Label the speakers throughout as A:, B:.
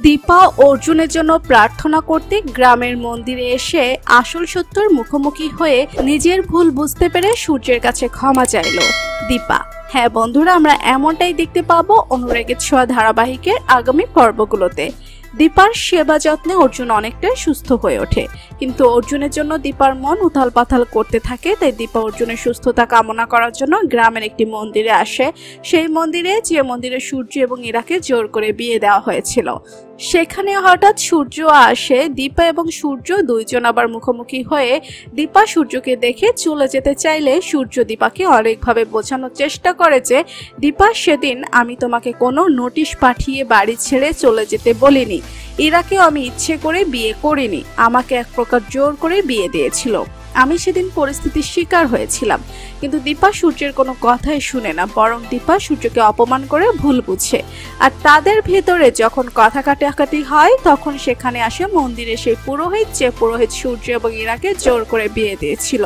A: দীপা অর্জুনের জন্য প্রার্থনা করতে গ্রামের মন্দিরে এসে আসল সত্যর মুখোমুখি হয়ে নিজের ভুল বুঝতে পেরে সূর্যের কাছে ক্ষমা চাইল দীপা। হ্যাঁ বন্ধুরা, আমরা এমনটাই দেখতে পাবো অনুরাগের ছোঁয়া ধারাবাহিকের আগামী পর্বগুলোতে। দীপার সেবা যত্নে অর্জুন অনেকটাই সুস্থ হয়ে ওঠে, কিন্তু অর্জুনের জন্য দীপার মন উথাল পাথাল করতে থাকে। তাই দীপা অর্জুনের সুস্থতা কামনা করার জন্য গ্রামের একটি মন্দিরে আসে। সেই মন্দিরে, যে মন্দিরে সূর্য এবং ইরাকে জোর করে বিয়ে দেওয়া হয়েছিল, সেখানে হঠাৎ সূর্য আসে। দীপা এবং সূর্য দুইজন আবার মুখোমুখি হয়ে দীপা সূর্যকে দেখে চলে যেতে চাইলে সূর্য দীপাকে অনেকভাবে বোঝানোর চেষ্টা করে যে, দীপা, সেদিন আমি তোমাকে কোনো নোটিশ পাঠিয়ে বাড়ি ছেড়ে চলে যেতে বলিনি। ইরাকে আমি ইচ্ছে করে বিয়ে করিনি, আমাকে এক প্রকার জোর করে বিয়ে দিয়েছিল। আমি সেদিন পরিস্থিতির শিকার হয়েছিলাম। কিন্তু দীপা সূর্যের কোনো কথাই শুনে না, বরং দীপা সূর্যকে অপমান করে ভুল বুঝে। আর তাদের ভেতরে যখন কথা কাটাকাটি হয়, তখন সেখানে আসে মন্দিরে সেই পুরোহিত, যে পুরোহিত সূর্য এবং ইরাকে জোর করে বিয়ে দিয়েছিল।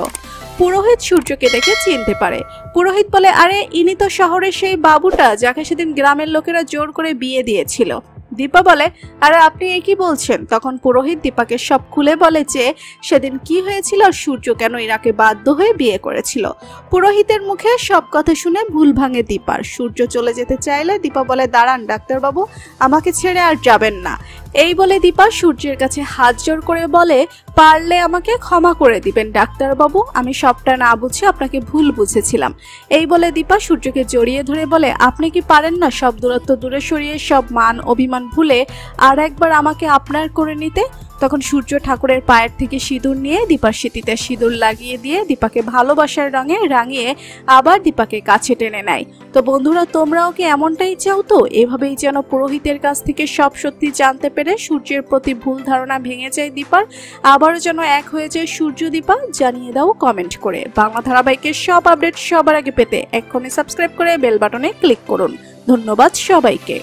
A: পুরোহিত সূর্যকে দেখে চিনতে পারে। পুরোহিত বলে, আরে ইনি তো শহরের সেই বাবুটা যাকে সেদিন গ্রামের লোকেরা জোর করে বিয়ে দিয়েছিল। দীপা বলে, আরে আপনি কি বলছেন? তখন পুরোহিত দীপাকে সব খুলে বলে যে সেদিন কি হয়েছিল আর সূর্য কেন ইরাকে বাধ্য হয়ে বিয়ে করেছিল। পুরোহিতের মুখে সব কথা শুনে ভুল ভাঙে দীপার। সূর্য চলে যেতে চাইলে দীপা বলে, দাঁড়ান ডাক্তারবাবু, আমাকে ছেড়ে আর যাবেন না। এই বলে দীপা সূর্যের কাছে হাত জোর করে বলে, পারলে আমাকে ক্ষমা করে দিবেন ডাক্তারবাবু, আমি সবটা না বুঝে আপনাকে ভুল বুঝেছিলাম। এই বলে দীপা সূর্যকে জড়িয়ে ধরে বলে, আপনি কি পারেন না সব দূরত্ব দূরে সরিয়ে, সব মান অভিমান ভুলে আর একবার আমাকে আপনার করে নিতে? তখন সূর্য ঠাকুরের পায়ের থেকে সিঁদুর নিয়ে দীপার সিঁথিতে সিঁদুর লাগিয়ে দিয়ে দীপাকে ভালোবাসার রঙে রাঙিয়ে আবার দীপাকে কাছে টেনে নেয়। তো বন্ধুরা, তোমরাও কি এমনটাই চাও? তো এভাবেই যেন পুরোহিতের কাছ থেকে সব সত্যি জানতে পেরে সূর্যের প্রতি ভুল ধারণা ভেঙে যায় দীপার, আবারও যেন এক হয়ে যায় সূর্য দীপা। জানিয়ে দাও কমেন্ট করে। বাংলা ধারাবাহিকের সব আপডেট সবার আগে পেতে এক্ষুনি সাবস্ক্রাইব করে বেল বাটনে ক্লিক করুন। ধন্যবাদ সবাইকে।